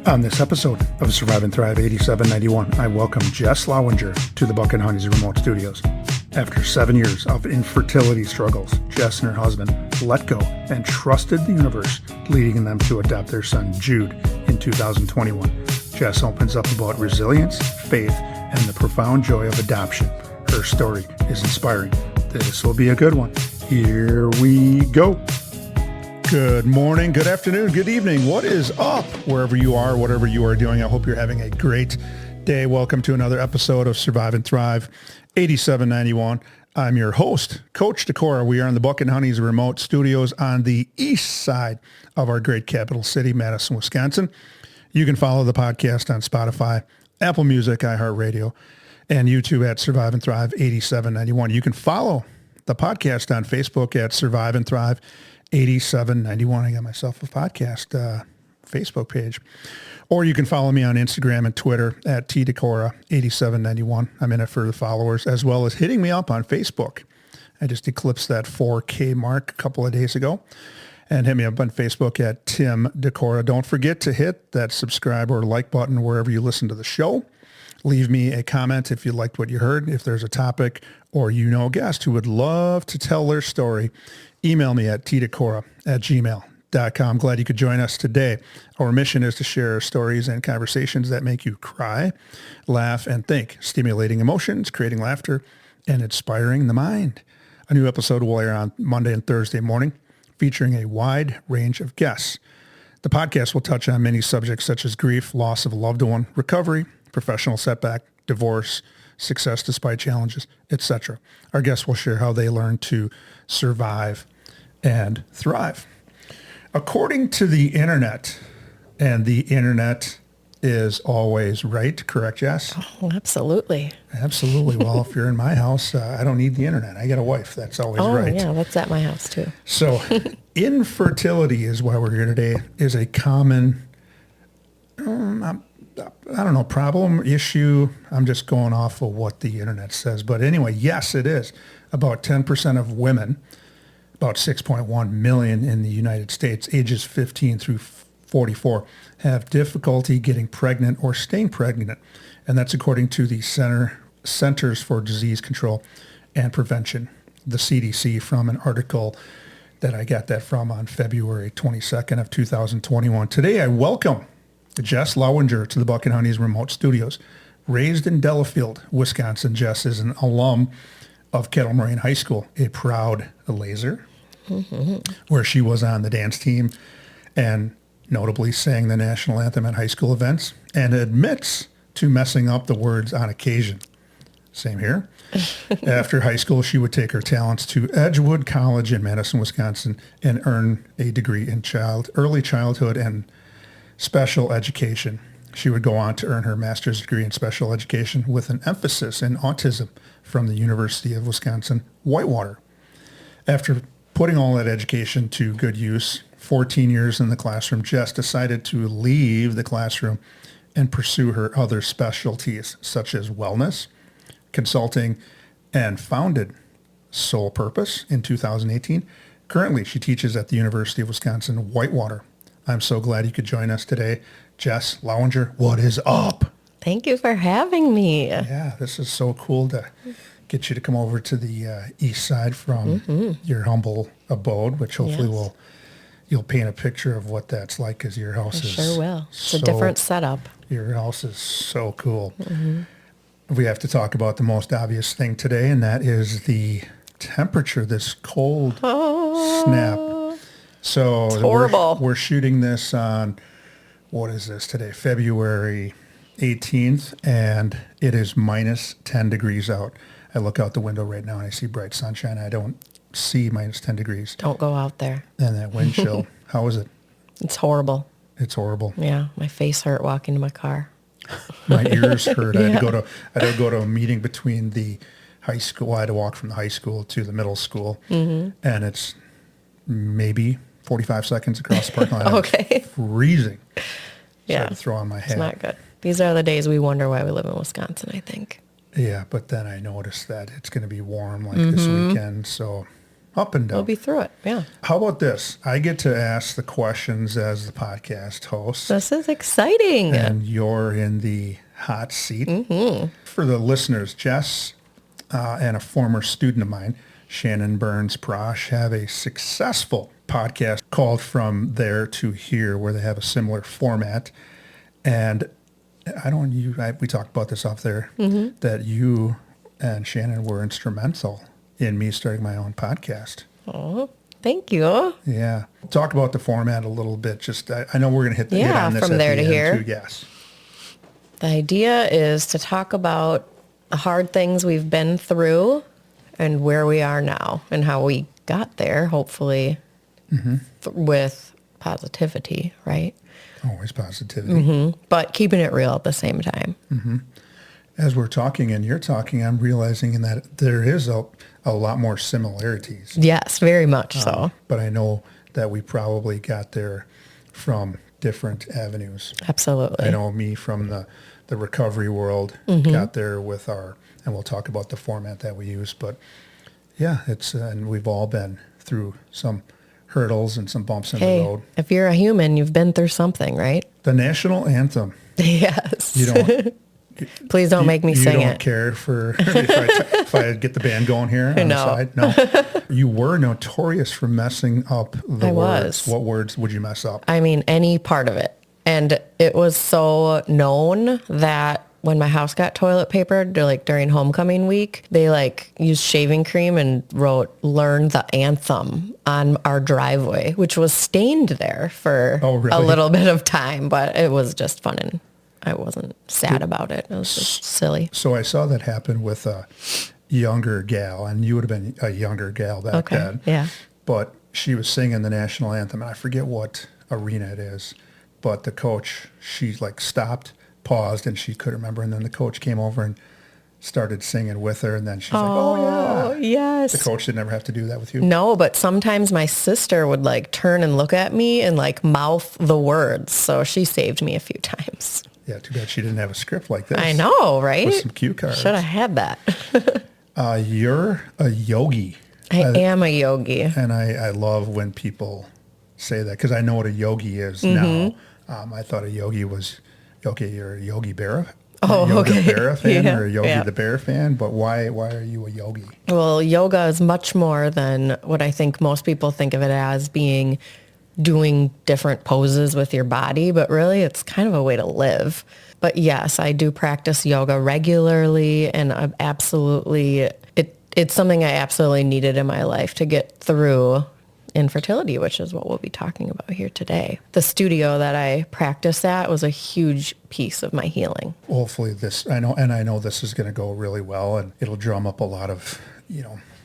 On this episode of Survive and Thrive 8791, I welcome Jess Lawinger to the Buck and Honey's remote studios. After 7 years of infertility struggles, Jess and her husband let go and trusted the universe, leading them to adopt their son Jude in 2021. Jess opens up about resilience, faith, and the profound joy of adoption. Her story is inspiring. This will be a good one. Here we go. Good morning, good afternoon, good evening. What is up wherever you are, whatever you are doing? I hope you're having a great day. Welcome to another episode of Survive and Thrive 8791. I'm your host, Coach Decora. We are in the Buck and Honey's remote studios on the east side of our great capital city, Madison, Wisconsin. You can follow the podcast on Spotify, Apple Music, iHeartRadio, and YouTube at Survive and Thrive 8791. You can follow the podcast on Facebook at Survive and Thrive 8791. I got myself a podcast Facebook page. Or you can follow me on Instagram and Twitter at tdecora8791. I'm in it for the followers, as well as hitting me up on Facebook. I just eclipsed that 4K mark a couple of days ago. And hit me up on Facebook at Tim Decora. Don't forget to hit that subscribe or like button wherever you listen to the show. Leave me a comment if you liked what you heard. If there's a topic or you know a guest who would love to tell their story, email me at tdecora@gmail.com. Glad you could join us today. Our mission is to share stories and conversations that make you cry, laugh, and think, stimulating emotions, creating laughter, and inspiring the mind. A new episode will air on Monday and Thursday morning, featuring a wide range of guests. The podcast will touch on many subjects such as grief, loss of a loved one, recovery, professional setback, divorce, success despite challenges, etc. Our guests will share how they learn to survive and thrive. According to the internet, and the internet is always right, correct, Jess? Oh, absolutely. Absolutely. Well, if you're in my house, I don't need the internet. I got a wife. That's always right. Oh, yeah, that's at my house too. So infertility is why we're here today, is a common, problem, issue. I'm just going off of what the internet says. But anyway, yes, it is. About 10% of women, about 6.1 million in the United States, ages 15 through 44, have difficulty getting pregnant or staying pregnant. And that's according to the Centers for Disease Control and Prevention, the CDC, from an article that I got that from on February 22nd of 2021. Today, I welcome Jess Lawinger to the Buck and Honey's remote studios. Raised in Delafield, Wisconsin, Jess is an alum of Kettle Moraine High School, a proud laser, where she was on the dance team and notably sang the national anthem at high school events, and admits to messing up the words on occasion. Same here. After high school, she would take her talents to Edgewood College in Madison, Wisconsin, and earn a degree in early childhood and special education. She would go on to earn her master's degree in special education with an emphasis in autism from the University of Wisconsin-Whitewater. After putting all that education to good use, 14 years in the classroom, Jess decided to leave the classroom and pursue her other specialties, such as wellness, consulting, and founded Soul Purpose in 2018. Currently, she teaches at the University of Wisconsin-Whitewater. I'm so glad you could join us today. Jess Lawinger, what is up? Thank you for having me. Yeah, this is so cool to get you to come over to the east side from your humble abode, which hopefully you'll paint a picture of what that's like, because your house is sure will. It's a different setup. Your house is so cool. We have to talk about the most obvious thing today, and that is the temperature, this cold snap. So it's horrible. We're shooting this on, what is this today? February 18th, and it is minus 10 degrees out. I look out the window right now and I see bright sunshine. I don't see minus 10 degrees. Don't go out there. And that wind chill. How is it? It's horrible. It's horrible. Yeah, my face hurt walking to my car. My ears hurt. I had to go to a meeting between the high school. I had to walk from the high school to the middle school, and it's maybe 45 seconds across the parking lot. Okay. Freezing. So yeah. I had to throw on my hat. It's not good. These are the days we wonder why we live in Wisconsin, I think. Yeah, but then I noticed that it's going to be warm this weekend, so Up and down. We'll be through it. Yeah. How about this? I get to ask the questions as the podcast host. This is exciting. And you're in the hot seat. Mm-hmm. For the listeners, Jess and a former student of mine, Shannon Burns-Prosh, have a successful podcast called From There to Here, where they have a similar format. And we talked about this off there, that you and Shannon were instrumental in me starting my own podcast. Oh, thank you. Yeah. Talk about the format a little bit. Just, I know we're going to hit on this From at There the to end Here. too. Yes. The idea is to talk about the hard things we've been through and where we are now and how we got there, hopefully, with positivity, right? Always positivity. But keeping it real at the same time. As we're talking and you're talking, I'm realizing that there is a lot more similarities. Yes, very much so. But I know that we probably got there from different avenues. Absolutely. I know me from the recovery world got there with and we'll talk about the format that we use. But yeah, and we've all been through some hurdles and some bumps in the road. If you're a human, you've been through something, right? The national anthem. Yes. You don't. Please don't make me sing You don't it. care for if I get the band going here on the side? No. You were notorious for messing up the words. was. What words would you mess up? I mean, any part of it. And it was so known that when my house got toilet papered, during homecoming week, they used shaving cream and wrote "Learn the Anthem" on our driveway, which was stained there for a little bit of time, but it was just fun and I wasn't sad about it. It was just silly. So I saw that happen with a younger gal, and you would have been a younger gal back then. Yeah. But she was singing the national anthem, and I forget what arena it is. But the coach, she stopped, paused, and she couldn't remember. And then the coach came over and started singing with her. And then she's like, oh, yeah. Yes. The coach did never have to do that with you? No, but sometimes my sister would turn and look at me and mouth the words. So she saved me a few times. Yeah, too bad she didn't have a script like this. I know, right? With some cue cards. Should have had that. You're a yogi. I am a yogi. And I love when people say that because I know what a yogi is now. I thought a yogi was, okay, you're a Yogi Berra. Oh, Yogi okay. Berra fan Yeah, or a Yogi yeah. the Bear fan, but why are you a yogi? Well, yoga is much more than what I think most people think of it as being doing different poses with your body, but really it's kind of a way to live. But yes, I do practice yoga regularly and it's something I absolutely needed in my life to get through infertility, which is what we'll be talking about here today. The studio that I practiced at was a huge piece of my healing. Hopefully I know this is going to go really well and it'll drum up a lot of,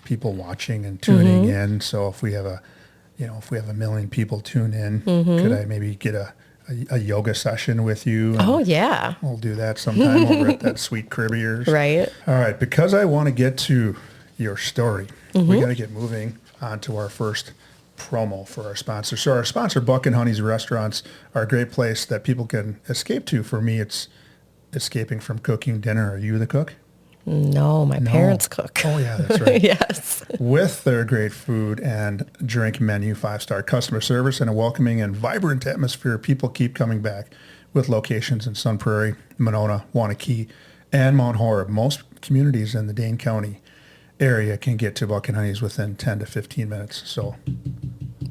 people watching and tuning in. So if we have a 1 million people tune in, could I maybe get a yoga session with you? Oh, yeah. We'll do that sometime over at that sweet crib of yours. Right. All right. Because I want to get to your story, we got to get moving on to our first promo for our sponsor. So our sponsor, Buck and Honey's Restaurants, are a great place that people can escape to. For me, it's escaping from cooking dinner. Are you the cook? No, my parents cook. Oh, yeah, that's right. Yes. With their great food and drink menu, 5-star customer service, and a welcoming and vibrant atmosphere, people keep coming back with locations in Sun Prairie, Monona, Wanakee, and Mount Horeb. Most communities in the Dane County area can get to Buck and Honey's within 10 to 15 minutes. So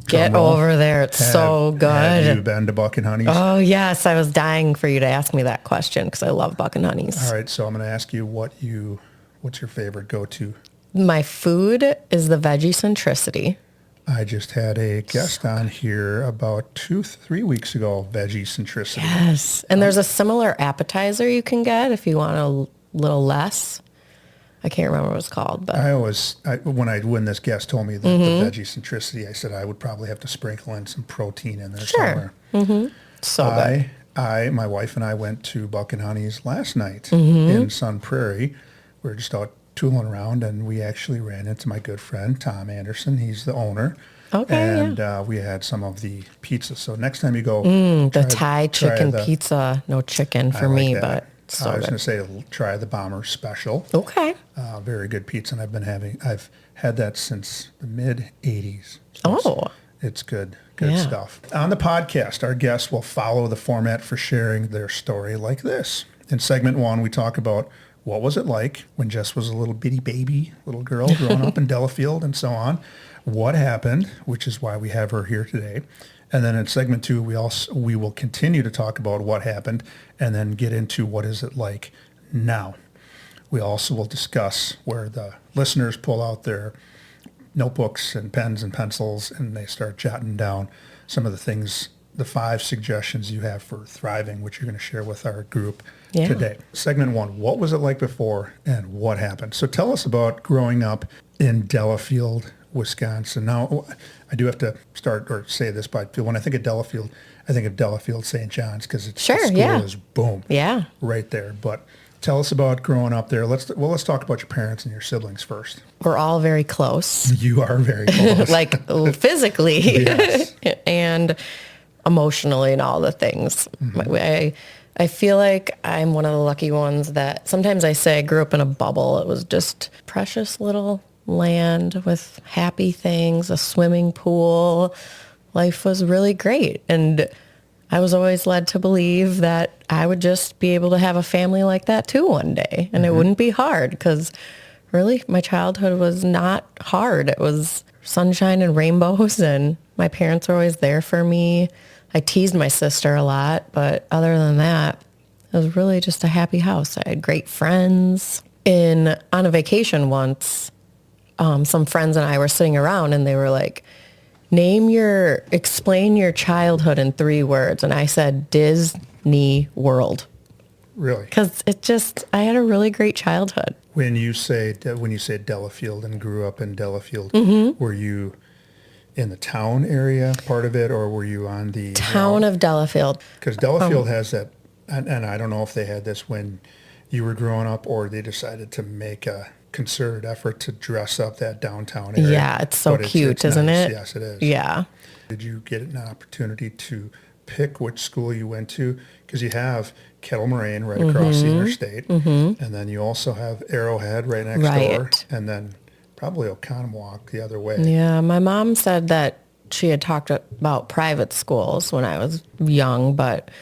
get over there. It's so good. Have you been to Buck and Honey's? Oh, yes. I was dying for you to ask me that question because I love Buck and Honey's. All right. So I'm going to ask you what's your favorite go-to? My food is the veggie centricity. I just had a guest on here about 2-3 weeks ago, veggie centricity. Yes. And there's a similar appetizer you can get if you want a little less. I can't remember what it's called, but when this guest told me that the veggie centricity, I said I would probably have to sprinkle in some protein in there somewhere. So good. My wife and I went to Buck and Honey's last night in Sun Prairie. We were just out tooling around, and we actually ran into my good friend Tom Anderson. He's the owner. Okay. And we had some of the pizza. So next time you go, the Thai chicken pizza, no chicken for me, but So I was good. going to say, try the Bomber Special. Okay. Very good pizza, and I've had that since the mid 80s. So Oh. it's good Yeah. stuff. On the podcast, our guests will follow the format for sharing their story like this. In segment 1, we talk about what was it like when Jess was a little bitty baby, little girl growing up in Delafield and so on. What happened, which is why we have her here today. And then in segment 2, we will continue to talk about what happened and then get into what is it like now. We also will discuss where the listeners pull out their notebooks and pens and pencils and they start jotting down some of the things, the 5 suggestions you have for thriving, which you're going to share with our group today. Segment 1, what was it like before and what happened? So tell us about growing up in Delafield, Wisconsin. Now, I do have to start or say this, but when I think of Delafield, I think of Delafield St. John's because the school is boom, right there. But tell us about growing up there. Let's talk about your parents and your siblings first. We're all very close. You are very close. Like physically Yes. and emotionally and all the things. I feel like I'm one of the lucky ones that sometimes I say I grew up in a bubble. It was just precious little land with happy things, a swimming pool. Life was really great. And I was always led to believe that I would just be able to have a family like that too one day. And it wouldn't be hard because really my childhood was not hard. It was sunshine and rainbows and my parents were always there for me. I teased my sister a lot, but other than that, it was really just a happy house. I had great friends. On a vacation once, some friends and I were sitting around and they were like, explain your childhood in 3 words. And I said, Disney World. Really? Because I had a really great childhood. When you say Delafield and grew up in Delafield, were you in the town area part of it, or were you on the town of Delafield? Because Delafield has that, and I don't know if they had this when you were growing up, or they decided to make a concerted effort to dress up that downtown area. Yeah, it's so cute, isn't nice. it? Yes, it is. Yeah. Did you get an opportunity to pick which school you went to? Because you have Kettle Moraine right across the interstate, and then you also have Arrowhead right next door, and then probably Oconomowoc the other way. Yeah, my mom said that she had talked about private schools when I was young, but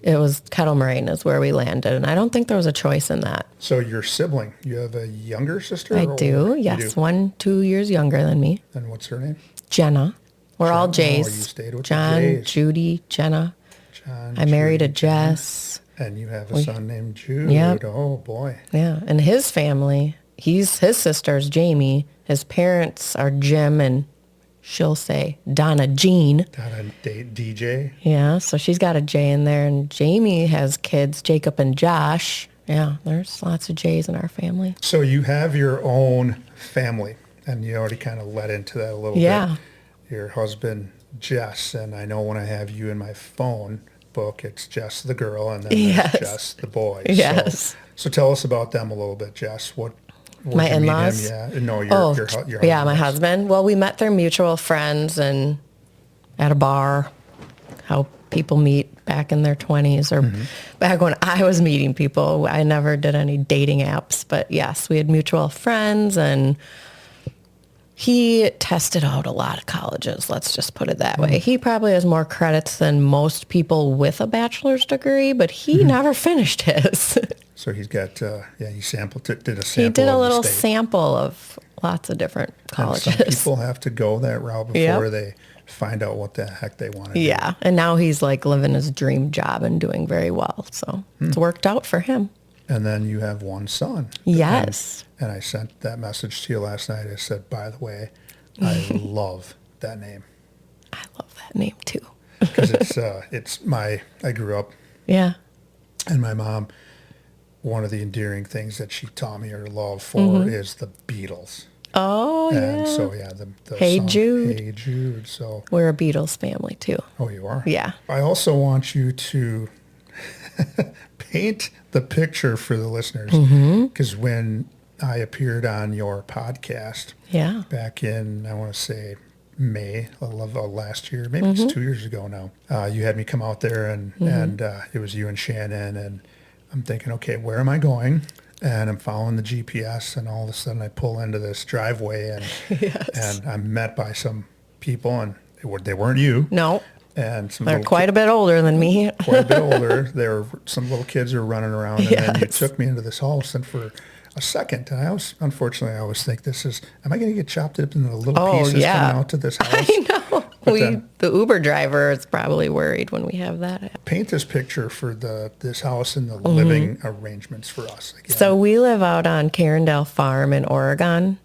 it was Kettle Moraine is where we landed, and I don't think there was a choice in that. So your sibling, you have a younger sister? I do, yes. 1-2 years younger than me. And what's her name? Jenna. We're all J's. Oh, you stayed with John, the J's. Judy, Jenna. John, I married a Judy, Jess. And you have a son named Jude. Yep. Oh, boy. Yeah, and his family, his sister's Jamie. His parents are Jim and she'll say Donna Jean. Donna DJ. Yeah, so she's got a J in there. And Jamie has kids, Jacob and Josh. Yeah, there's lots of J's in our family. So you have your own family, and you already kind of led into that a little bit. Your husband, Jess, and I know when I have you in my phone book, it's Jess the girl, and then there's Jess the boy. Yes. So tell us about them a little bit, Jess. My in-laws? Yeah. No, your husband. Yeah, my husband. Well, we met through mutual friends and at a bar, how people meet back in their 20s or back when I was meeting people. I never did any dating apps, but yes, we had mutual friends and he tested out a lot of colleges. Let's just put it that way. He probably has more credits than most people with a bachelor's degree, but he never finished his. So he's got, did a sample. He did a little sample of lots of different colleges. And some people have to go that route before they find out what the heck they want to do. Yeah, and now he's like living his dream job and doing very well. So it's worked out for him. And then you have one son. Yes. And I sent that message to you last night. I said, by the way, I love that name. I love that name too. Because I grew up. Yeah. And my mom, one of the endearing things that she taught me her love for is the Beatles. Oh, and yeah. so, the Hey song, Jude. Hey Jude. So we're a Beatles family too. Oh, you are? Yeah. I also want you to paint the picture for the listeners. Because when I appeared on your podcast back in, I want to say, May of last year, maybe it's 2 years ago now, you had me come out there and it was you and Shannon, and I'm thinking, okay, where am I going? And I'm following the GPS, and all of a sudden I pull into this driveway, and Yes. and I'm met by some people, and they weren't you. No, And some they're little quite a bit older than me. quite a bit older. There were some little kids who were running around, and then you Yes. took me into this house, and for a second, and unfortunately, I always think am I going to get chopped up into little Oh, pieces yeah. coming out to this house? I know. But then- The Uber driver is probably worried when we have that. Paint this picture for this house and the living arrangements for us. Again, So we live out on Carindale Farm in Oregon.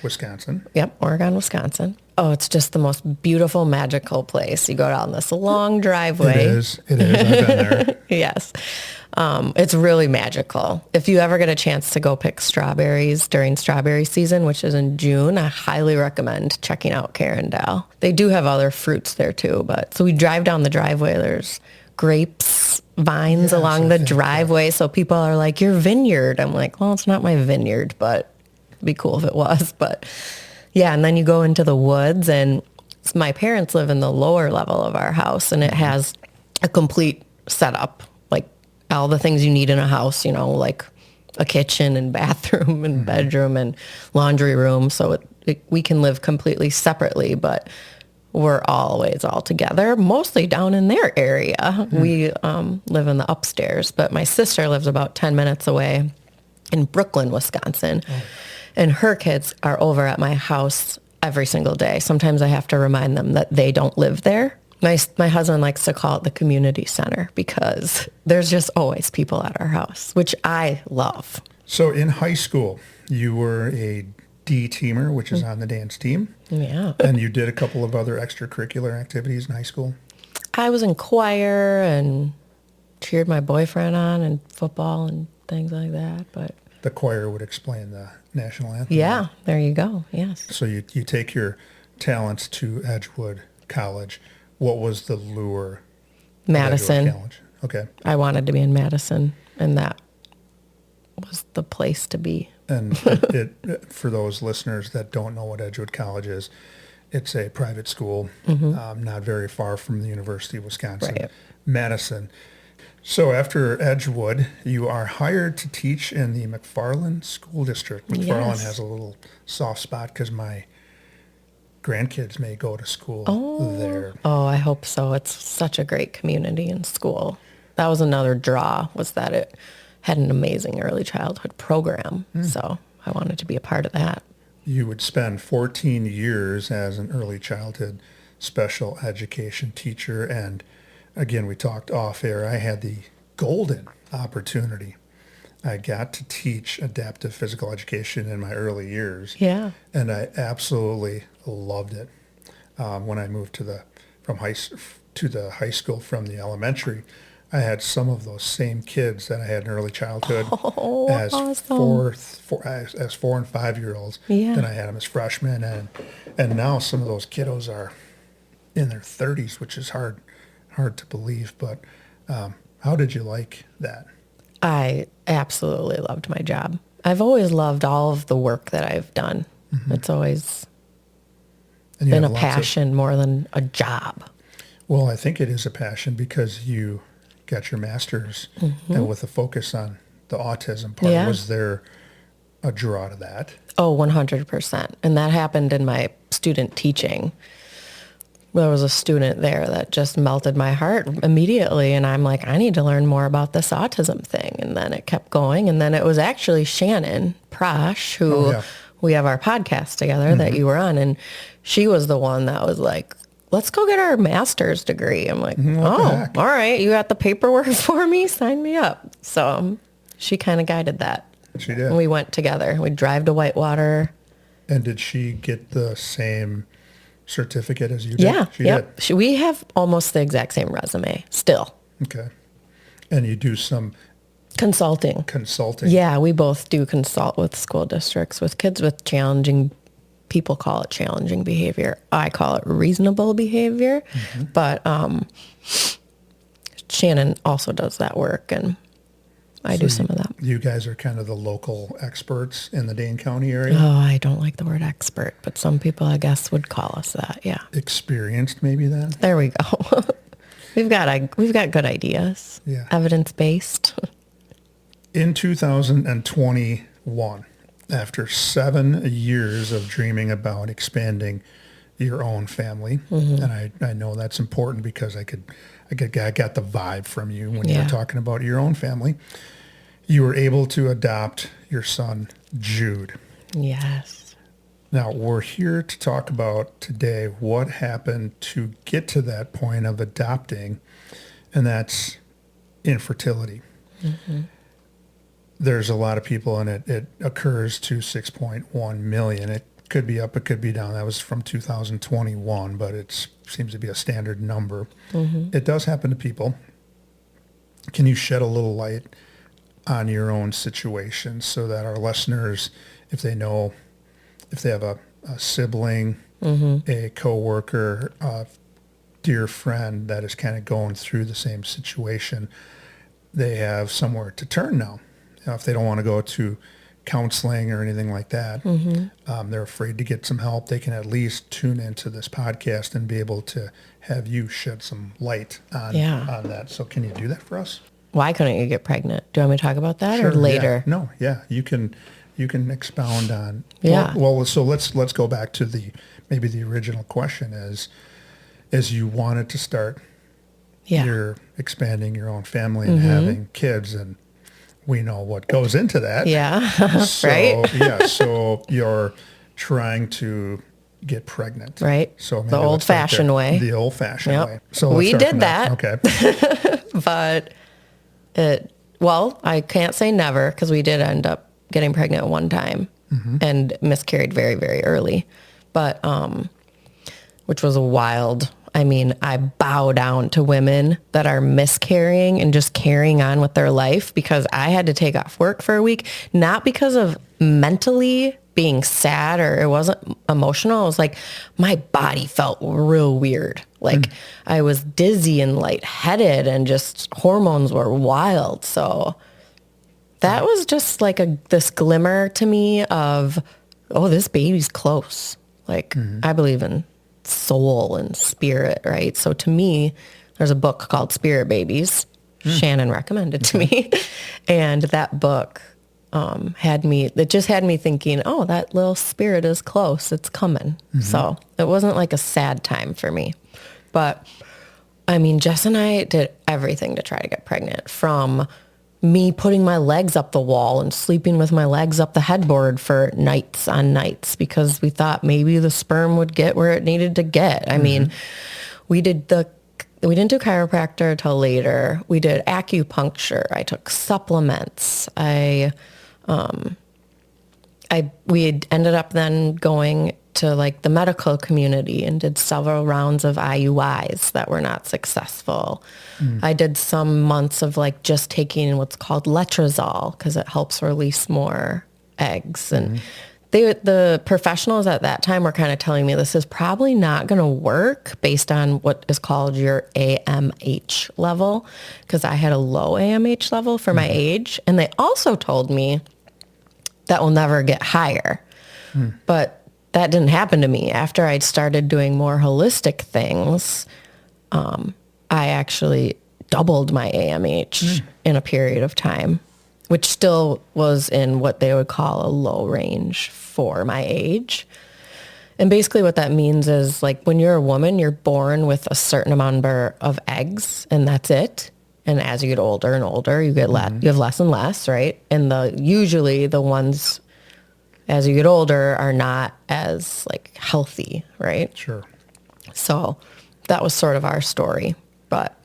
Wisconsin. Yep, Oregon, Wisconsin. Oh, it's just the most beautiful, magical place. You go down this long driveway. It is. I've been there. Yes. It's really magical. If you ever get a chance to go pick strawberries during strawberry season, which is in June, I highly recommend checking out Carindale. They do have other fruits there too, so we drive down the driveway. There's grapes, vines Yes, along I the think, driveway. So people are like, your vineyard. I'm like, well, it's not my vineyard, but it'd be cool if it was. But yeah, and then you go into the woods, and my parents live in the lower level of our house, and it has a complete setup, like all the things you need in a house, like a kitchen and bathroom and bedroom and laundry room. So we can live completely separately, but we're always all together, mostly down in their area. We live in the upstairs, but my sister lives about 10 minutes away in Brooklyn, Wisconsin. And her kids are over at my house every single day. Sometimes I have to remind them that they don't live there. My husband likes to call it the community center because there's just always people at our house, which I love. So in high school, you were a D teamer, which is on the dance team. Yeah. And you did a couple of other extracurricular activities in high school. I was in choir and cheered my boyfriend on and football and things like that. But The choir would explain the national anthem. yeah, there you go. Yes. So you take your talents to Edgewood College. What was the lure? of Madison. Edgewood College? Okay. I wanted to be in Madison, and that was the place to be. And for those listeners that don't know what Edgewood College is, it's a private school, not very far from the University of Wisconsin, Right. Madison. So after Edgewood, you are hired to teach in the McFarland School District. McFarland Yes. has a little soft spot because my grandkids may go to school there. Oh, I hope so. It's such a great community and school. That was another draw, was that it had an amazing early childhood program. So I wanted to be a part of that. You would spend 14 years as an early childhood special education teacher. And again, we talked off air. I had the golden opportunity. I got to teach adaptive physical education in my early years. Yeah. And I absolutely loved it. When I moved to the high school from the elementary, I had some of those same kids that I had in early childhood as awesome. 4 and 5 year olds. Yeah. Then I had them as freshmen, and now some of those kiddos are in their 30s, which is hard to believe. But how did you like that? I absolutely loved my job. I've always loved all of the work that I've done. It's always And you been a have lots of- passion more than a job. Well, I think it is a passion because you got your master's and with a focus on the autism part. Yeah. Was there a draw to that? Oh, 100%. And that happened in my student teaching. There was a student there that just melted my heart immediately. And I'm like, I need to learn more about this autism thing. And then it kept going. And then it was actually Shannon Prash, who we have our podcast together that you were on. And she was the one that was like, let's go get our master's degree. I'm like, all right. You got the paperwork for me? Sign me up. So she kind of guided that. She did. And we went together. We'd drive to Whitewater. And did she get the same certificate as you did? Yeah. She did. We have almost the exact same resume still. Okay. And you do some Consulting. consulting. Yeah, we both do consult with school districts with kids with challenging, people call it challenging behavior. I call it reasonable behavior. But Shannon also does that work, and I do some of that. You guys are kind of the local experts in the Dane County area. Oh, I don't like the word expert, but some people, I guess, would call us that. Yeah. Experienced, maybe then. There we go. We've got good ideas. Yeah. Evidence-based. In 2021, after 7 years of dreaming about expanding your own family, and I know that's important because I got the vibe from you when you were talking about your own family. You were able to adopt your son, Jude. Yes. Now, we're here to talk about today what happened to get to that point of adopting, and that's infertility. There's a lot of people, and it occurs to 6.1 million. It could be up, it could be down. That was from 2021, but it seems to be a standard number. It does happen to people. Can you shed a little light on your own situation so that our listeners, if they know, if they have a sibling, a coworker, a dear friend that is kind of going through the same situation, they have somewhere to turn now. If they don't want to go to counseling or anything like that, they're afraid to get some help, they can at least tune into this podcast and be able to have you shed some light on that. So can you do that for us? Why couldn't you get pregnant? Do you want me to talk about that or Sure, later? Yeah. No, yeah, you can expound on. Yeah. Well, so let's go back to maybe the original question is you wanted to start your expanding your own family and having kids, and we know what goes into that. Yeah. So, right? Yeah. So you're trying to get pregnant. Right. So maybe The old-fashioned way. The old-fashioned Yep. way. So We did that. Okay. But I can't say never because we did end up getting pregnant one time and miscarried very, very early. But, which was wild. I mean, I bow down to women that are miscarrying and just carrying on with their life, because I had to take off work for a week, not because of mentally being sad or it wasn't emotional. It was like my body felt real weird. Like I was dizzy and lightheaded and just hormones were wild. So that was just like this glimmer to me of, oh, this baby's close. Like I believe in soul and spirit, right? So to me, there's a book called Spirit Babies. Shannon recommended to me. And that book had me thinking, oh, that little spirit is close. It's coming. So it wasn't like a sad time for me. But I mean, Jess and I did everything to try to get pregnant, from me putting my legs up the wall and sleeping with my legs up the headboard for nights on nights because we thought maybe the sperm would get where it needed to get. I mean, we didn't do chiropractor till later. We did acupuncture. I took supplements. We had ended up then going to like the medical community and did several rounds of IUIs that were not successful. I did some months of like just taking what's called letrozole because it helps release more eggs. And the professionals at that time were kind of telling me this is probably not going to work based on what is called your AMH level, because I had a low AMH level for my age. And they also told me that will never get higher. But that didn't happen to me. After I'd started doing more holistic things, I actually doubled my AMH in a period of time, which still was in what they would call a low range for my age. And basically what that means is, like, when you're a woman, you're born with a certain amount of eggs, and that's it. And as you get older and older, you get you have less and less, right? And usually the ones as you get older are not as like healthy, right? Sure. So that was sort of our story, but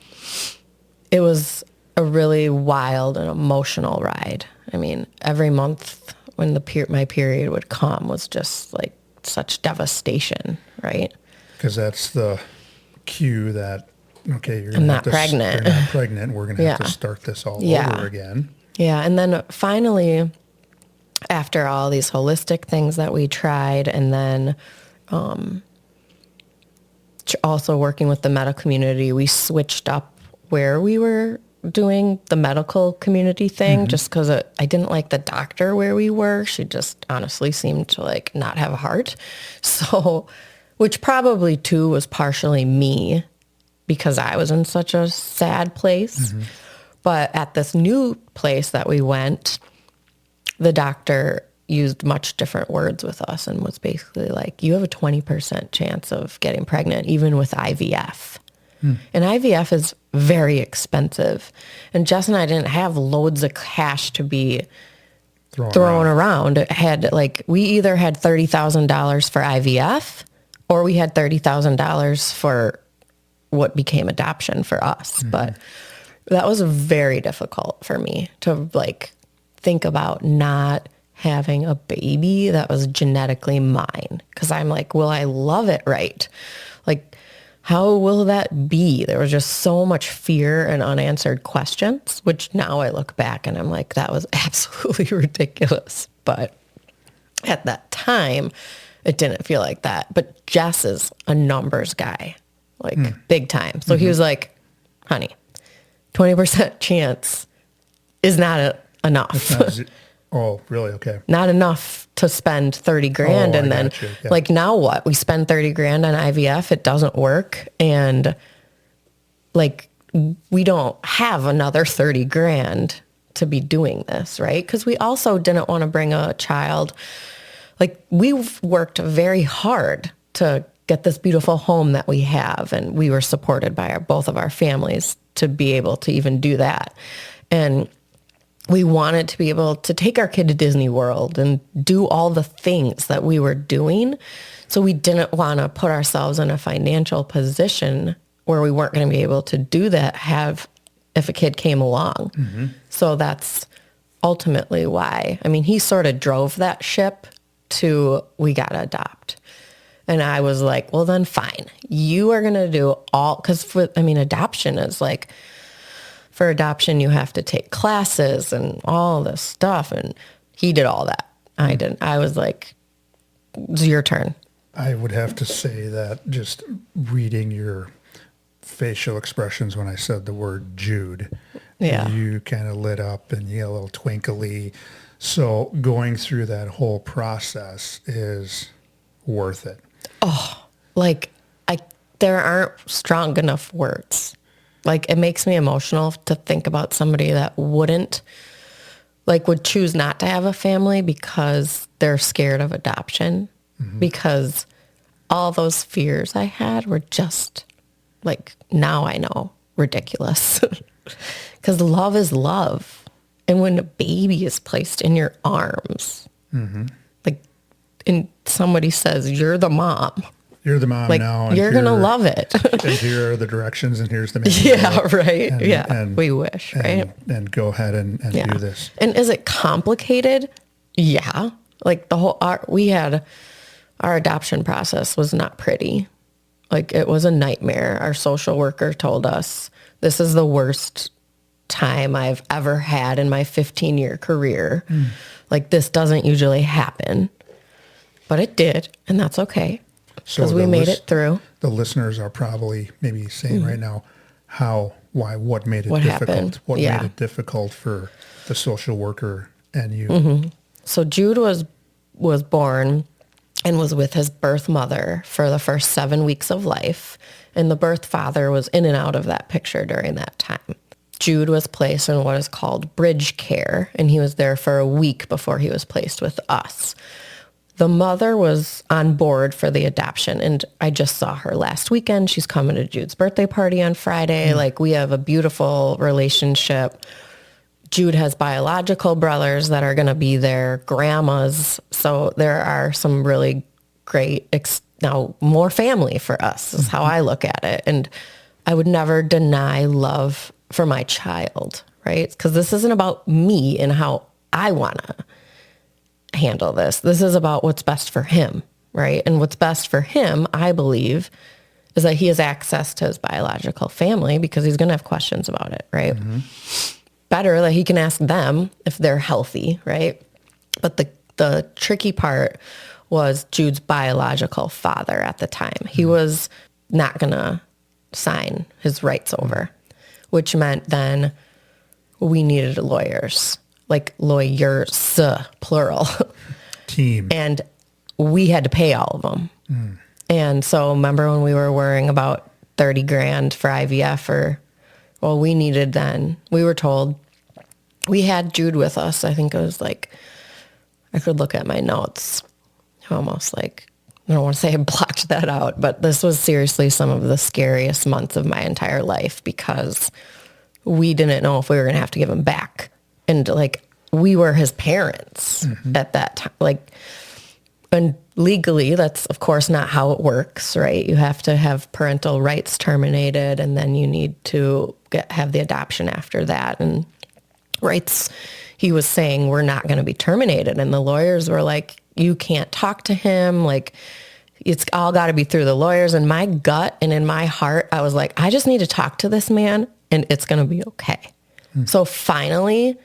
it was a really wild and emotional ride. I mean, every month when my period would come was just like such devastation, right? Because that's the cue that, okay, you're I'm not pregnant. You're not pregnant. We're going to have to start this all over again. Yeah. And then finally, after all these holistic things that we tried, and then also working with the medical community, we switched up where we were doing the medical community thing just because I didn't like the doctor where we were. She just honestly seemed to like not have a heart. So, which probably too was partially me because I was in such a sad place. But at this new place that we went, the doctor used much different words with us and was basically like, you have a 20% chance of getting pregnant, even with IVF. And IVF is very expensive. And Jess and I didn't have loads of cash to be thrown around. It had we either had $30,000 for IVF or we had $30,000 for what became adoption for us. But that was very difficult for me to think about not having a baby that was genetically mine. Cause I'm like, will I love it right? How will that be? There was just so much fear and unanswered questions, which now I look back and I'm like, that was absolutely ridiculous. But at that time, it didn't feel like that. But Jess is a numbers guy, big time. So he was like, honey, 20% chance is not enough. Oh, really? Okay. Not enough to spend 30 grand. And then now what? We spend 30 grand on IVF. It doesn't work. And we don't have another 30 grand to be doing this, right? Because we also didn't want to bring a child. We've worked very hard to get this beautiful home that we have. And we were supported by both of our families to be able to even do that. And we wanted to be able to take our kid to Disney World and do all the things that we were doing. So we didn't want to put ourselves in a financial position where we weren't going to be able to do that if a kid came along. So that's ultimately why. I mean, he sort of drove that ship to we got to adopt. And I was like, well, then fine. You are going to do all, because adoption is for adoption, you have to take classes and all this stuff. And he did all that. I didn't. I was like, it's your turn. I would have to say that just reading your facial expressions when I said the word Jude, you kind of lit up and you got a little twinkly. So going through that whole process is worth it. Oh, there aren't strong enough words. It makes me emotional to think about somebody that would choose not to have a family because they're scared of adoption. Because all those fears I had were just now I know, ridiculous. Because love is love. And when a baby is placed in your arms, and somebody says, you're the mom. You're the mom now. And you're going to love it. And here are the directions and here's the manual. Yeah, right. And we wish, right? And go ahead and do this. And is it complicated? Yeah. Our adoption process was not pretty. It was a nightmare. Our social worker told us, this is the worst time I've ever had in my 15-year career. This doesn't usually happen. But it did, and that's okay. Because we made it through. The listeners are probably maybe saying right now, what made it difficult? Happened? What made it difficult for the social worker and you? So Jude was born and was with his birth mother for the first 7 weeks of life. And the birth father was in and out of that picture during that time. Jude was placed in what is called bridge care, and he was there for a week before he was placed with us. The mother was on board for the adoption, and I just saw her last weekend. She's coming to Jude's birthday party on Friday. We have a beautiful relationship. Jude has biological brothers that are going to be there, grandmas. So there are some really great, now more family for us is how I look at it. And I would never deny love for my child, right? Because this isn't about me and how I want to handle this. This is about what's best for him, right? And what's best for him, I believe, is that he has access to his biological family because he's going to have questions about it, right? Better that he can ask them if they're healthy, right? But the tricky part was Jude's biological father at the time. He was not going to sign his rights over, which meant then we needed lawyers. Lawyers, plural. Team. And we had to pay all of them. And so remember when we were worrying about 30 grand for IVF or well, we were told, we had Jude with us. I think it was like, I could look at my notes. Almost like, I don't want to say I blocked that out, but this was seriously some of the scariest months of my entire life because we didn't know if we were going to have to give him back. And like, we were his parents at that time. Like, and legally, that's of course not how it works, right? You have to have parental rights terminated, and then you need to have the adoption after that. And rights, he was saying, were not going to be terminated. And the lawyers were like, you can't talk to him. Like, it's all got to be through the lawyers. And my gut and in my heart, I was like, I just need to talk to this man and it's going to be okay. So finally,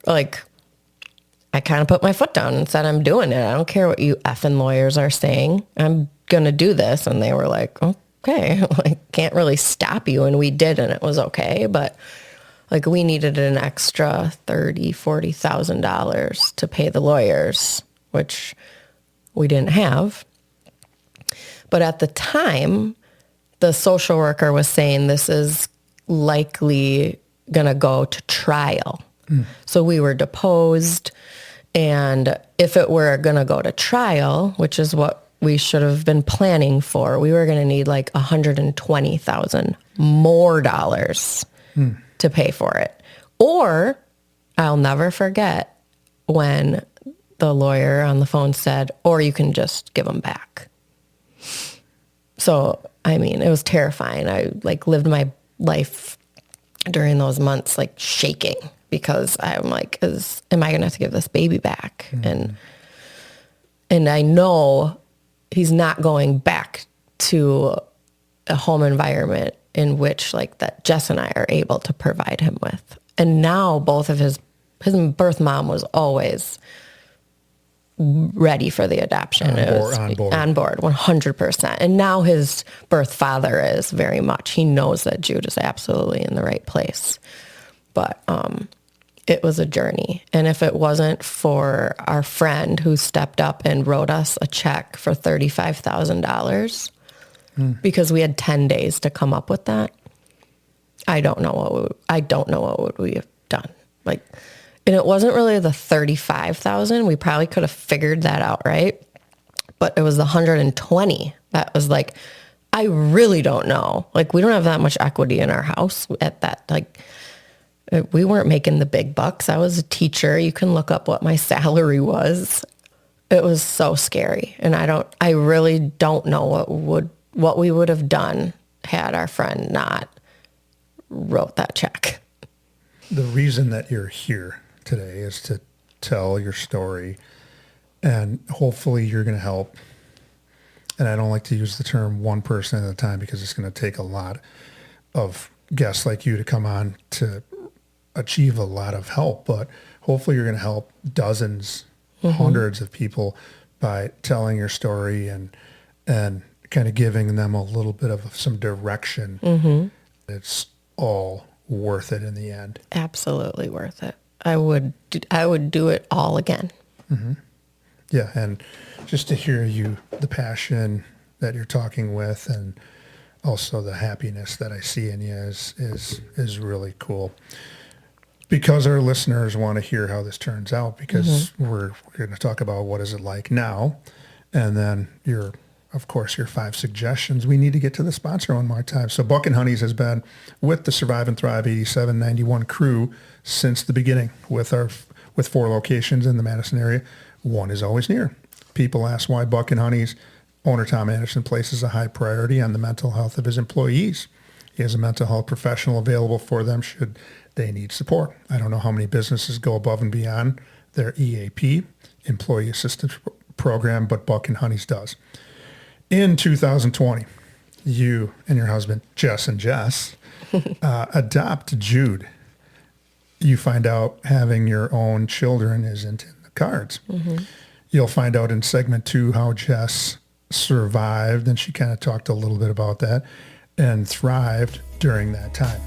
like, I kind of put my foot down and said, I'm doing it. I don't care what you effing lawyers are saying. I'm going to do this. And they were like, okay, I can't really stop you. And we did, and it was okay. But like, we needed an extra $30,000, $40,000 to pay the lawyers, which we didn't have. But at the time, the social worker was saying this is likely going to go to trial. So we were deposed. And if it were going to go to trial, which is what we should have been planning for, we were going to need like $120,000 more dollars to pay for it. Or I'll never forget when the lawyer on the phone said, or you can just give them back. So, I mean, it was terrifying. I like lived my life during those months, like shaking, because I'm like, am I going to have to give this baby back? And I know he's not going back to a home environment in which like that Jess and I are able to provide him with. And now both of his birth mom was always ready for the adoption. On board, 100%. And now his birth father is very much. He knows that Jude is absolutely in the right place. But it was a journey. And if it wasn't for our friend who stepped up and wrote us a check for $35,000 because we had 10 days to come up with that, I don't know what would we have done. Like, and it wasn't really the 35,000. We probably could have figured that out, right? But it was the 120. That was like, I really don't know. Like, we don't have that much equity in our house at that. Like, we weren't making the big bucks. I was a teacher. You can look up what my salary was. It was so scary. And I really don't know what we would have done had our friend not wrote that check. The reason that you're here today is to tell your story, and hopefully you're going to help. And I don't like to use the term one person at a time because it's going to take a lot of guests like you to come on to achieve a lot of help, but hopefully you're going to help dozens, hundreds of people by telling your story and kind of giving them a little bit of some direction. It's all worth it in the end. Absolutely worth it. I would do it all again. Yeah, and just to hear the passion that you're talking with, and also the happiness that I see in you is really cool. Because our listeners want to hear how this turns out, because we're going to talk about what is it like now, and then your 5 suggestions. We need to get to the sponsor one more time. So Buck and Honey's has been with the Survive and Thrive 8791 crew since the beginning, with 4 locations in the Madison area. One is always near. People ask why Buck and Honey's owner Tom Anderson places a high priority on the mental health of his employees. He has a mental health professional available for them should they need support. I don't know how many businesses go above and beyond their EAP, Employee Assistance Program, but Buck and Honey's does. In 2020, you and your husband, Jess and Jess, adopt Jude. You find out having your own children isn't in the cards. You'll find out in segment 2 how Jess survived, and she kind of talked a little bit about that, and thrived during that time.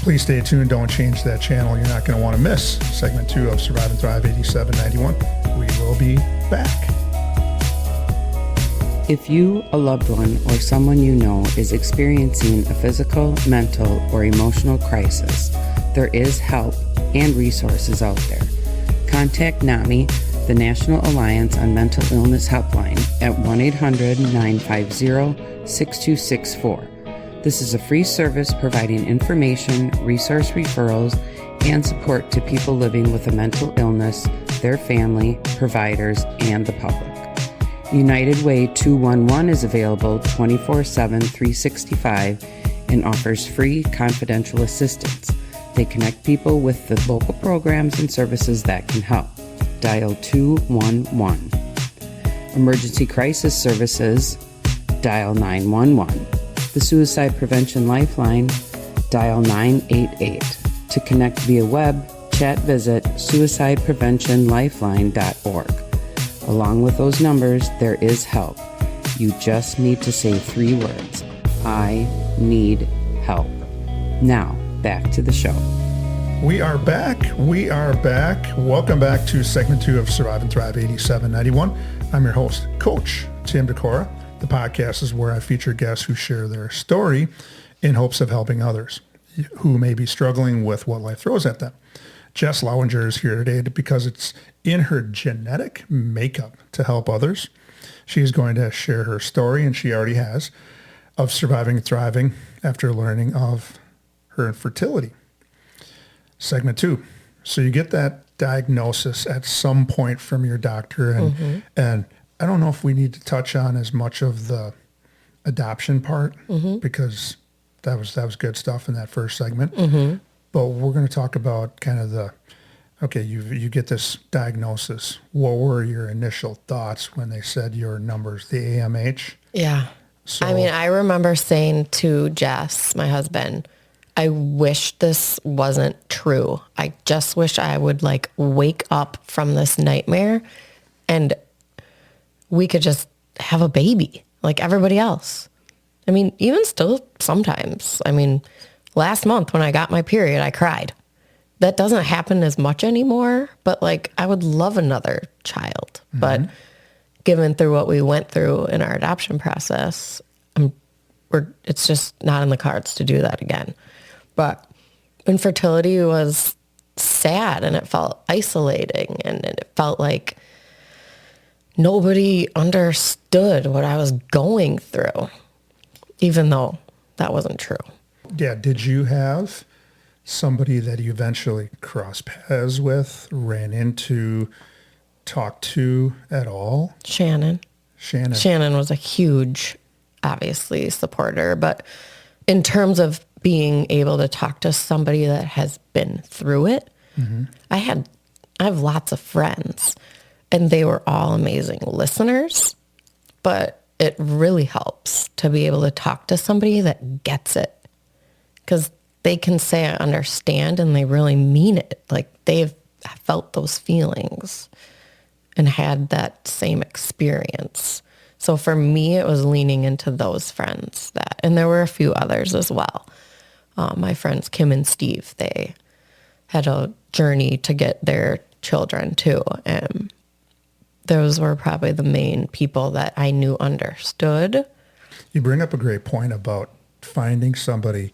Please stay tuned. Don't change that channel. You're not going to want to miss segment 2 of Survive and Thrive 8791. We will be back. If you, a loved one, or someone you know is experiencing a physical, mental, or emotional crisis, there is help and resources out there. Contact NAMI, the National Alliance on Mental Illness Helpline, at 1-800-950-6264. This is a free service providing information, resource referrals, and support to people living with a mental illness, their family, providers, and the public. United Way 211 is available 24/7, 365 and offers free confidential assistance. They connect people with the local programs and services that can help. Dial 211. Emergency Crisis Services, dial 911. The Suicide Prevention Lifeline, dial 988. To connect via web, chat, visit suicidepreventionlifeline.org. Along with those numbers, there is help. You just need to say 3 words. I need help. Now, back to the show. We are back. Welcome back to segment 2 of Survive and Thrive 8791. I'm your host, Coach Tim Decora. The podcast is where I feature guests who share their story in hopes of helping others who may be struggling with what life throws at them. Jess Lawinger is here today because it's in her genetic makeup to help others. She's going to share her story, and she already has, of surviving and thriving after learning of her infertility. Segment 2. So you get that diagnosis at some point from your doctor, and I don't know if we need to touch on as much of the adoption part because that was good stuff in that first segment. But we're going to talk about kind of you get this diagnosis. What were your initial thoughts when they said your numbers, the AMH? Yeah. So, I mean, I remember saying to Jess, my husband, I wish this wasn't true. I just wish I would wake up from this nightmare and we could just have a baby like everybody else. I mean, even still sometimes. I mean, last month when I got my period, I cried. That doesn't happen as much anymore, but I would love another child. But given through what we went through in our adoption process, it's just not in the cards to do that again. But infertility was sad and it felt isolating and it felt like nobody understood what I was going through, even though that wasn't true. Yeah. Did you have somebody that you eventually crossed paths with, ran into, talked to at all? Shannon was a huge, obviously, supporter. But in terms of being able to talk to somebody that has been through it, I have lots of friends, and they were all amazing listeners. But it really helps to be able to talk to somebody that gets it, because they can say, I understand, and they really mean it. They've felt those feelings and had that same experience. So for me, it was leaning into those friends and there were a few others as well. My friends, Kim and Steve, they had a journey to get their children too. And those were probably the main people that I knew understood. You bring up a great point about finding somebody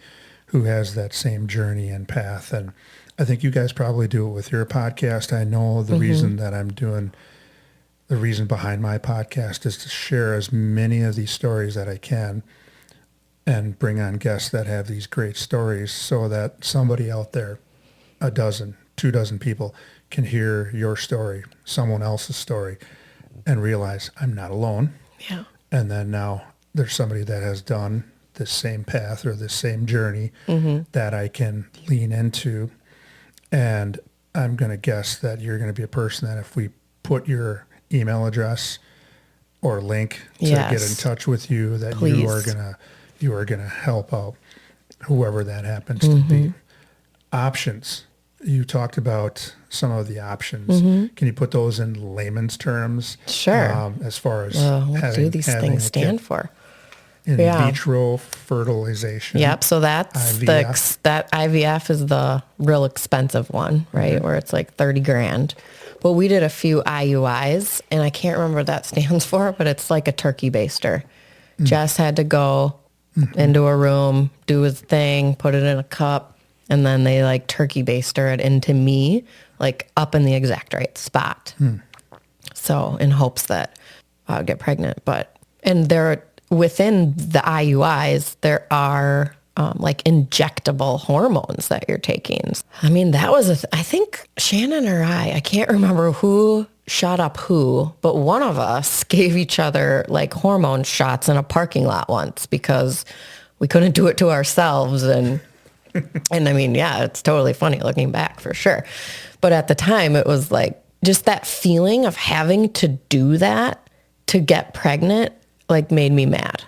who has that same journey and path. And I think you guys probably do it with your podcast. I know the reason that the reason behind my podcast is to share as many of these stories that I can and bring on guests that have these great stories so that somebody out there, 12 people, can hear your story, someone else's story, and realize I'm not alone. Yeah. And then now there's somebody that has done this same path or this same journey that I can lean into. And I'm going to guess that you're going to be a person that if we put your email address or link to get in touch with you, that Please. you are gonna help out whoever that happens to be. Options. You talked about some of the options. Can you put those in layman's terms? Sure. As far as what do these things stand for? In vitro fertilization. Yep. So that's IVF. that IVF is the real expensive one, right? Where it's like $30,000. But we did a few IUIs, and I can't remember what that stands for, but it's like a turkey baster. Jess had to go into a room, do his thing, put it in a cup, and then they like turkey baster it into me, like up in the exact right spot. So in hopes that I would get pregnant. And there, within the IUIs, there are like injectable hormones that you're taking. I mean, that was I think Shannon or I can't remember who shot up who, but one of us gave each other like hormone shots in a parking lot once because we couldn't do it to ourselves. And I mean, yeah, it's totally funny looking back for sure. But at the time it was like just that feeling of having to do that to get pregnant, like made me mad.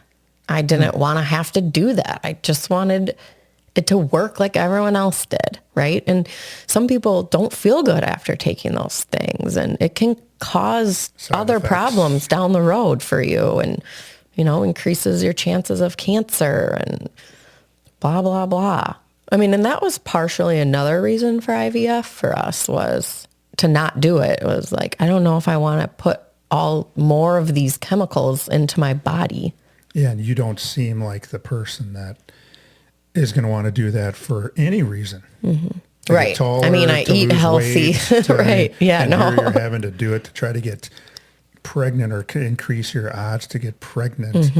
I didn't want to have to do that. I just wanted it to work like everyone else did, right? And some people don't feel good after taking those things, and it can cause other problems down the road for you, and, you know, increases your chances of cancer and blah, blah, blah. I mean, and that was partially another reason for IVF for us, was to not do it. It was like, I don't know if I want to put more of these chemicals into my body. Yeah, and you don't seem like the person that is going to want to do that for any reason. Right. Taller, I mean, I eat healthy. Right. Yeah, and no. You're having to do it to try to get pregnant or increase your odds to get pregnant.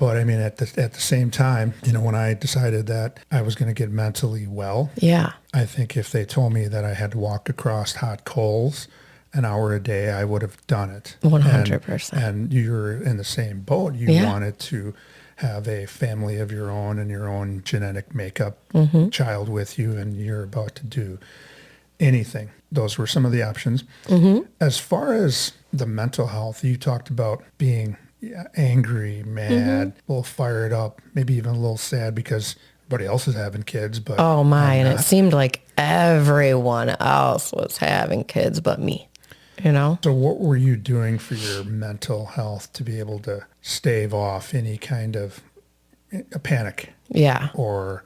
But I mean, at the same time, you know, when I decided that I was going to get mentally well, Yeah. I think if they told me that I had to walk across hot coals an hour a day, I would have done it. 100%. And you're in the same boat. You wanted to have a family of your own and your own genetic makeup child with you, and you're about to do anything. Those were some of the options. As far as the mental health, you talked about being angry, mad, a little fired up, maybe even a little sad because everybody else is having kids. But Oh my, and it seemed like everyone else was having kids but me, you know? So what were you doing for your mental health to be able to stave off any kind of a panic? Yeah. Or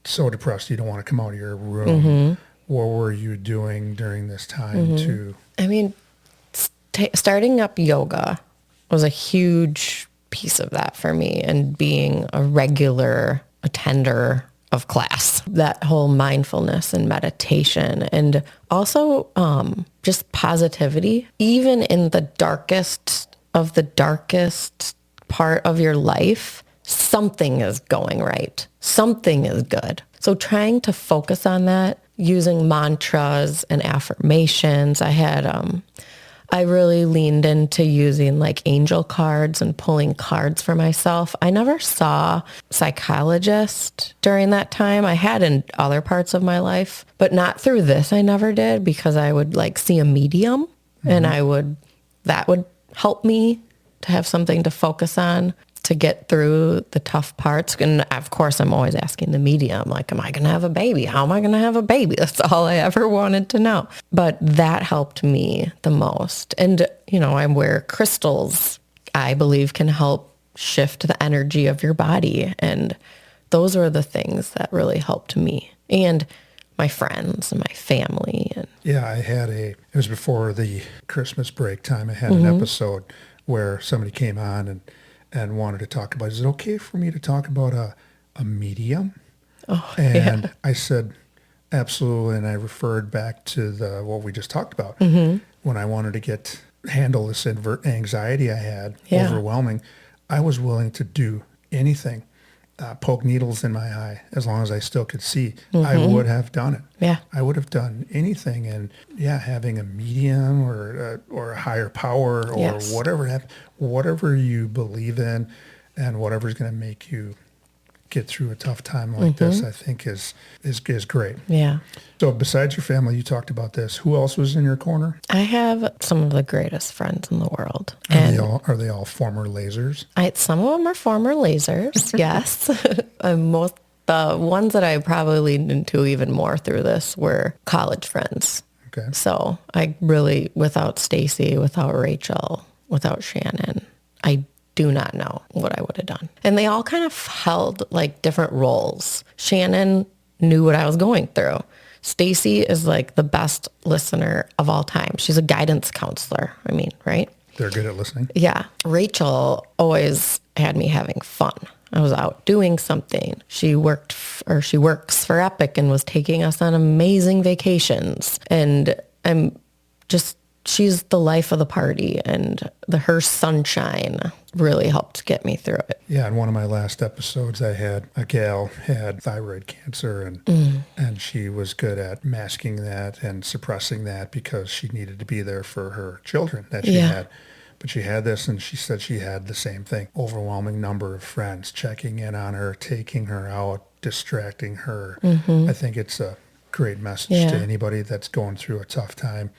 so depressed you don't want to come out of your room? What were you doing during this time to... I mean, starting up yoga was a huge piece of that for me, and being a regular attender of class, that whole mindfulness and meditation, and also just positivity, even in the darkest of the darkest part of your life, something is going right. Something is good. So trying to focus on that, using mantras and affirmations. I really leaned into using like angel cards and pulling cards for myself. I never saw psychologists during that time. I had in other parts of my life, but not through this. I never did, because I would like see a medium and that would help me to have something to focus on to get through the tough parts. And of course, I'm always asking the medium, like, am I going to have a baby? How am I going to have a baby? That's all I ever wanted to know. But that helped me the most. And, you know, I wear crystals, I believe can help shift the energy of your body. And those were the things that really helped me and my friends and my family. And Yeah, it was before the Christmas break time. I had an episode where somebody came on and wanted to talk about, is it okay for me to talk about a medium? And I said, absolutely. And I referred back to what we just talked about. When I wanted to handle this anxiety I had, overwhelming, I was willing to do anything, poke needles in my eye, as long as I still could see. I would have done it. Yeah. I would have done anything. And having a medium or a higher power or whatever you believe in, and whatever's going to make you get through a tough time like this, I think is great. Yeah. So besides your family, you talked about this. Who else was in your corner? I have some of the greatest friends in the world. Are they all former lasers? Some of them are former lasers, yes. The ones that I probably leaned into even more through this were college friends. Okay. So I really, without Stacy, without Rachel, without Shannon, I do not know what I would have done. And they all kind of held like different roles. Shannon knew what I was going through. Stacy is like the best listener of all time. She's a guidance counselor. I mean, right? They're good at listening. Yeah. Rachel always had me having fun. I was out doing something. She works for Epic and was taking us on amazing vacations. And she's the life of the party, and her sunshine really helped get me through it. Yeah, in one of my last episodes, I had a gal had thyroid cancer, and she was good at masking that and suppressing that because she needed to be there for her children that she had. But she had this, and she said she had the same thing. Overwhelming number of friends checking in on her, taking her out, distracting her. I think it's a great message to anybody that's going through a tough time.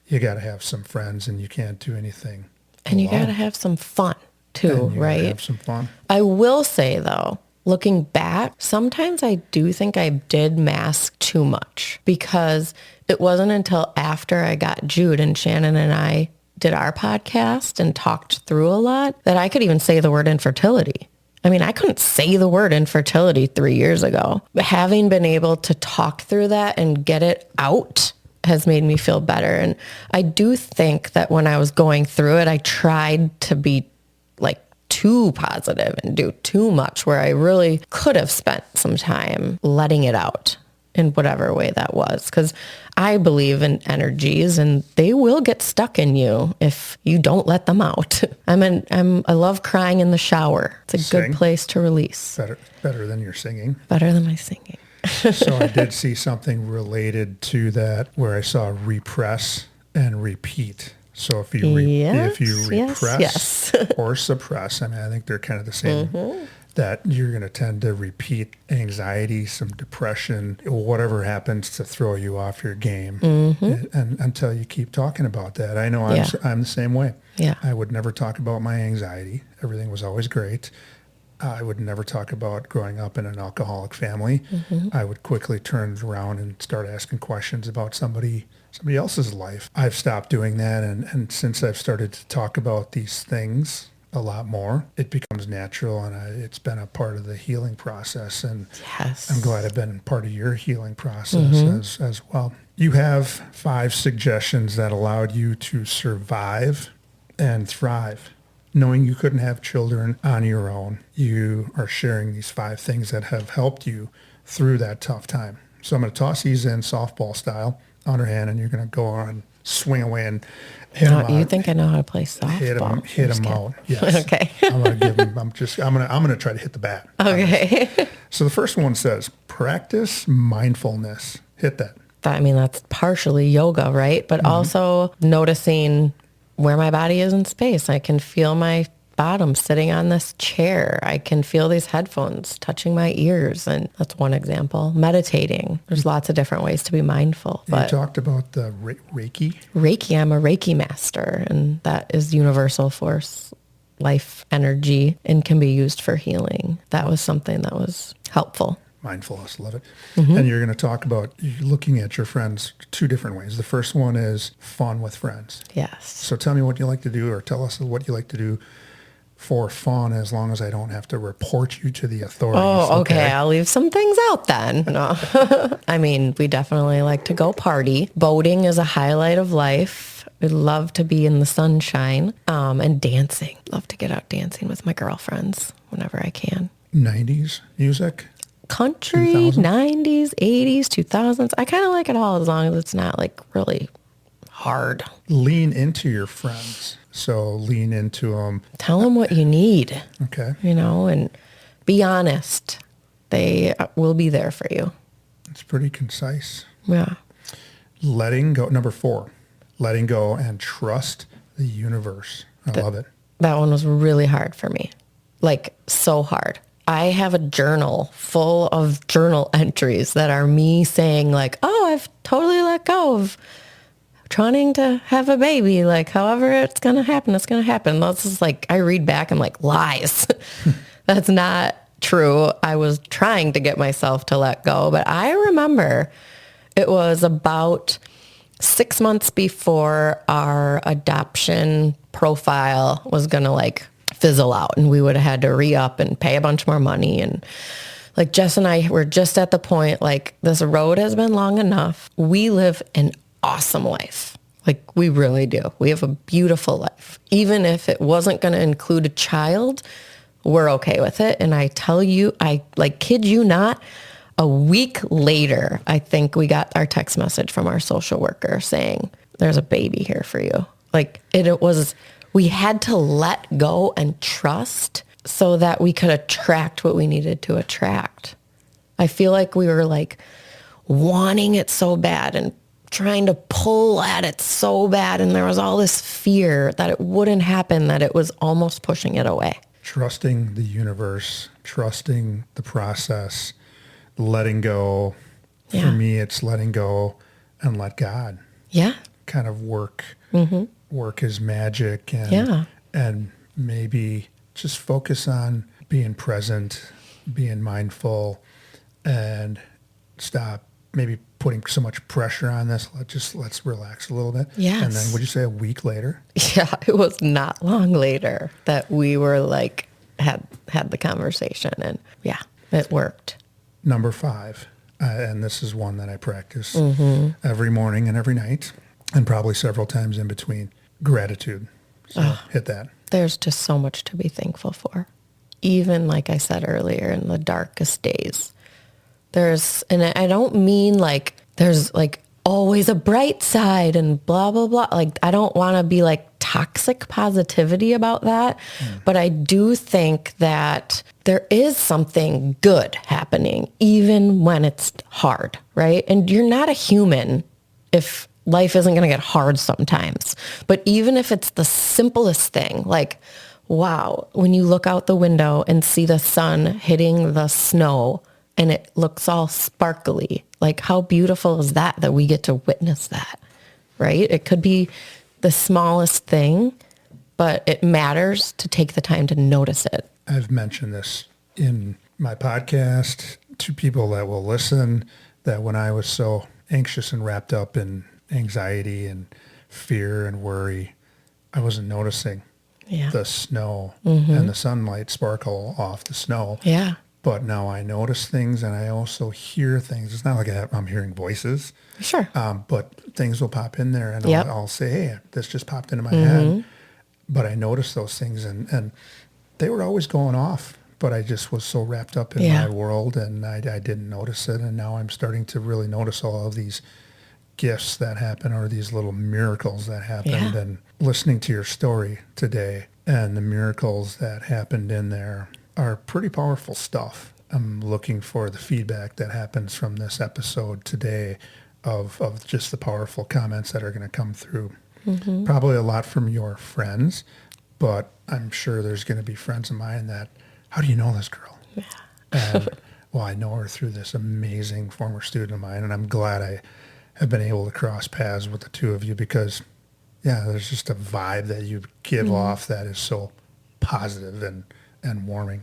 You got to have some friends, and you can't do anything And alone. you got to have some fun too, And you right? gotta have some fun. I will say though, looking back, sometimes I do think I did mask too much, because it wasn't until after I got Jude and Shannon and I did our podcast and talked through a lot that I could even say the word infertility. I mean, I couldn't say the word infertility 3 years ago. Having been able to talk through that and get it out has made me feel better. And I do think that when I was going through it, I tried to be like too positive and do too much, where I really could have spent some time letting it out in whatever way that was. Because I believe in energies, and they will get stuck in you if you don't let them out. I love crying in the shower. It's a Sing. good place to release. Better than your singing. Better than my singing. So I did see something related to that where I saw repress and repeat. So if you repress or suppress, I mean, I think they're kind of the same, that you're going to tend to repeat anxiety, some depression, whatever happens to throw you off your game, and until you keep talking about that. I know I'm the same way. Yeah. I would never talk about my anxiety. Everything was always great. I would never talk about growing up in an alcoholic family. I would quickly turn around and start asking questions about somebody else's life. I've stopped doing that, and since I've started to talk about these things a lot more, it becomes natural, and it's been a part of the healing process. And Yes. I'm glad I've been part of your healing process as well. You have 5 suggestions that allowed you to survive and thrive. Knowing you couldn't have children on your own, you are sharing these 5 things that have helped you through that tough time. So I'm going to toss these in softball style, underhand, and you're going to go on, swing away, and hit them out. You think I know how to play softball? Hit them out. Yes. Okay. I'm going to give them. I'm going to try to hit the bat. Okay. So the first one says practice mindfulness. Hit that. That's partially yoga, right? But also noticing where my body is in space. I can feel my bottom sitting on this chair. I can feel these headphones touching my ears. And that's one example. Meditating. There's lots of different ways to be mindful. You But talked about the Reiki. Reiki, I'm a Reiki master, and that is universal force, life energy, and can be used for healing. That was something that was helpful. Mindfulness, love it. And you're going to talk about looking at your friends 2 different ways. The first one is fun with friends. Yes. So tell me what you like to do, or tell us what you like to do for fun, as long as I don't have to report you to the authorities. Oh, okay. I'll leave some things out then. No. We definitely like to go party. Boating is a highlight of life. We love to be in the sunshine, and dancing. Love to get out dancing with my girlfriends whenever I can. 90s music. Country, 2000s? 90s, 80s, 2000s. I kind of like it all, as long as it's not like really hard. Lean into your friends. So lean into them. Tell them what you need, Okay. and be honest. They will be there for you. It's pretty concise. Yeah. Letting go. Number 4, letting go and trust the universe. I love it. That one was really hard for me. Like, so hard. I have a journal full of journal entries that are me saying like, oh, I've totally let go of trying to have a baby. Like, however it's going to happen, it's going to happen. That's just like, I read back, I'm like, lies. That's not true. I was trying to get myself to let go. But I remember it was about 6 months before our adoption profile was going to like fizzle out, and we would have had to re-up and pay a bunch more money, and Like Jess and I were just at the point, like this road has been long enough. We live an awesome life. Like we really do. We have a beautiful life. Even if it wasn't going to include a child, we're okay with it. And I tell you, I like kid you not, a week later, I think we got our text message from our social worker saying, there's a baby here for you. Like it was, we had to let go and trust so that we could attract what we needed to attract. I feel like we were like wanting it so bad and trying to pull at it so bad. And there was all this fear that it wouldn't happen, that it was almost pushing it away. Trusting the universe, trusting the process, letting go. Yeah. For me, it's letting go and let God Yeah. kind of work his magic and maybe just focus on being present, being mindful, and stop maybe putting so much pressure on this. Let's relax a little bit. Yes. And then would you say a week later? Yeah, it was not long later that we were like, had the conversation, and yeah, it worked. Number 5, and this is one that I practice every morning and every night, and probably several times in between, gratitude. So hit that. There's just so much to be thankful for. Even like I said earlier, in the darkest days, and I don't mean like there's like always a bright side and blah, blah, blah. Like, I don't want to be like toxic positivity about that. But I do think that there is something good happening even when it's hard, right? And you're not a human if life isn't going to get hard sometimes. But even if it's the simplest thing, like, wow, when you look out the window and see the sun hitting the snow and it looks all sparkly, like how beautiful is that we get to witness that, right? It could be the smallest thing, but it matters to take the time to notice it. I've mentioned this in my podcast to people that will listen, that when I was so anxious and wrapped up in anxiety and fear and worry, I wasn't noticing the snow and the sunlight sparkle off the snow. Yeah. But now I notice things, and I also hear things. It's not like I'm hearing voices. Sure. But things will pop in there, and Yep. I'll say, hey, this just popped into my head. But I noticed those things, and they were always going off. But I just was so wrapped up in my world, and I didn't notice it. And now I'm starting to really notice all of these gifts that happen, or these little miracles that happened. Yeah. And listening to your story today and the miracles that happened in there are pretty powerful stuff. I'm looking for the feedback that happens from this episode today of just the powerful comments that are going to come through. Probably a lot from your friends, but I'm sure there's going to be friends of mine that, how do you know this girl? Yeah. And, well, I know her through this amazing former student of mine, and I'm glad I have been able to cross paths with the two of you because, yeah, there's just a vibe that you give off that is so positive and warming.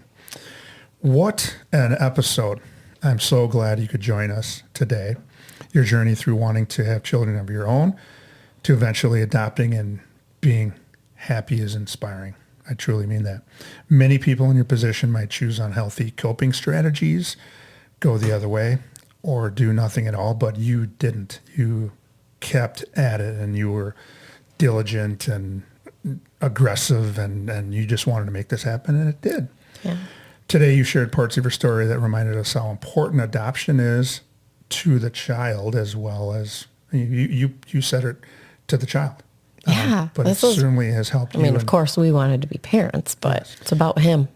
What an episode. I'm so glad you could join us today. Your journey through wanting to have children of your own to eventually adopting and being happy is inspiring. I truly mean that. Many people in your position might choose unhealthy coping strategies, go the other way, or do nothing at all, but you didn't. You kept at it, and you were diligent and aggressive, and you just wanted to make this happen, and it did. Yeah. Today, you shared parts of your story that reminded us how important adoption is to the child, as well as you said it to the child. Yeah. But it certainly has helped you. I mean, of course, we wanted to be parents, but it's about him.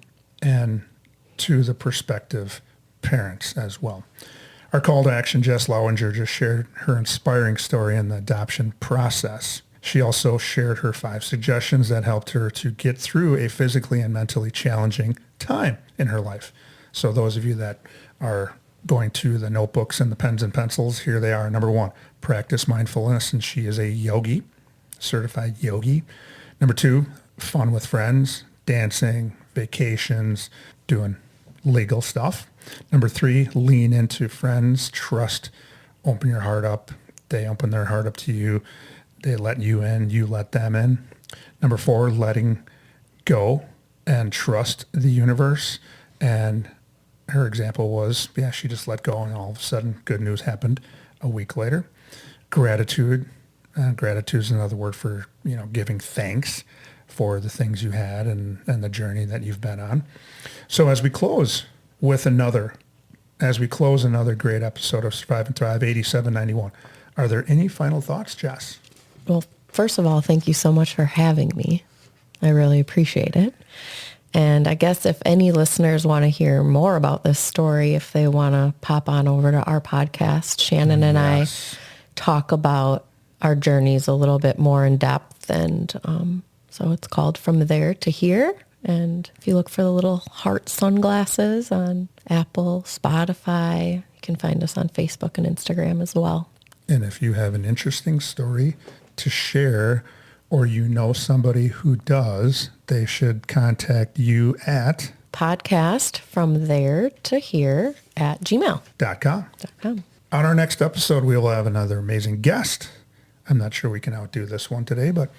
And to the prospective parents as well. Our call to action, Jess Lawinger just shared her inspiring story in the adoption process. She also shared her 5 suggestions that helped her to get through a physically and mentally challenging time in her life. So those of you that are going to the notebooks and the pens and pencils, here they are. Number 1, practice mindfulness, and she is a yogi, certified yogi. Number 2, fun with friends, dancing, vacations, doing legal stuff. Number 3, lean into friends, trust, open your heart up. They open their heart up to you. They let you in, you let them in. Number 4, letting go and trust the universe. And her example was, yeah, she just let go and all of a sudden good news happened a week later. Gratitude. Gratitude is another word for, giving thanks for the things you had and the journey that you've been on. So as we close another great episode of Survive and Thrive 8791, are there any final thoughts, Jess? Well, first of all, thank you so much for having me. I really appreciate it. And I guess if any listeners want to hear more about this story, if they want to pop on over to our podcast, Shannon and I talk about our journeys a little bit more in depth. And so it's called From There to Here. And if you look for the little heart sunglasses on Apple, Spotify, you can find us on Facebook and Instagram as well. And if you have an interesting story to share, or somebody who does, they should contact you at podcastfromtheretohere@gmail.com. On our next episode, we will have another amazing guest. I'm not sure we can outdo this one today, but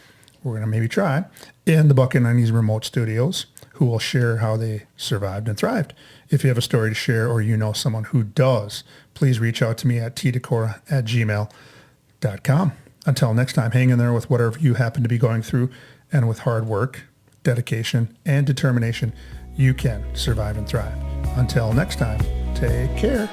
we're going to maybe try, in the Bucket 90s remote studios, who will share how they survived and thrived. If you have a story to share, or someone who does, please reach out to me at tdecora@gmail.com. Until next time, hang in there with whatever you happen to be going through, and with hard work, dedication, and determination, you can survive and thrive. Until next time, take care.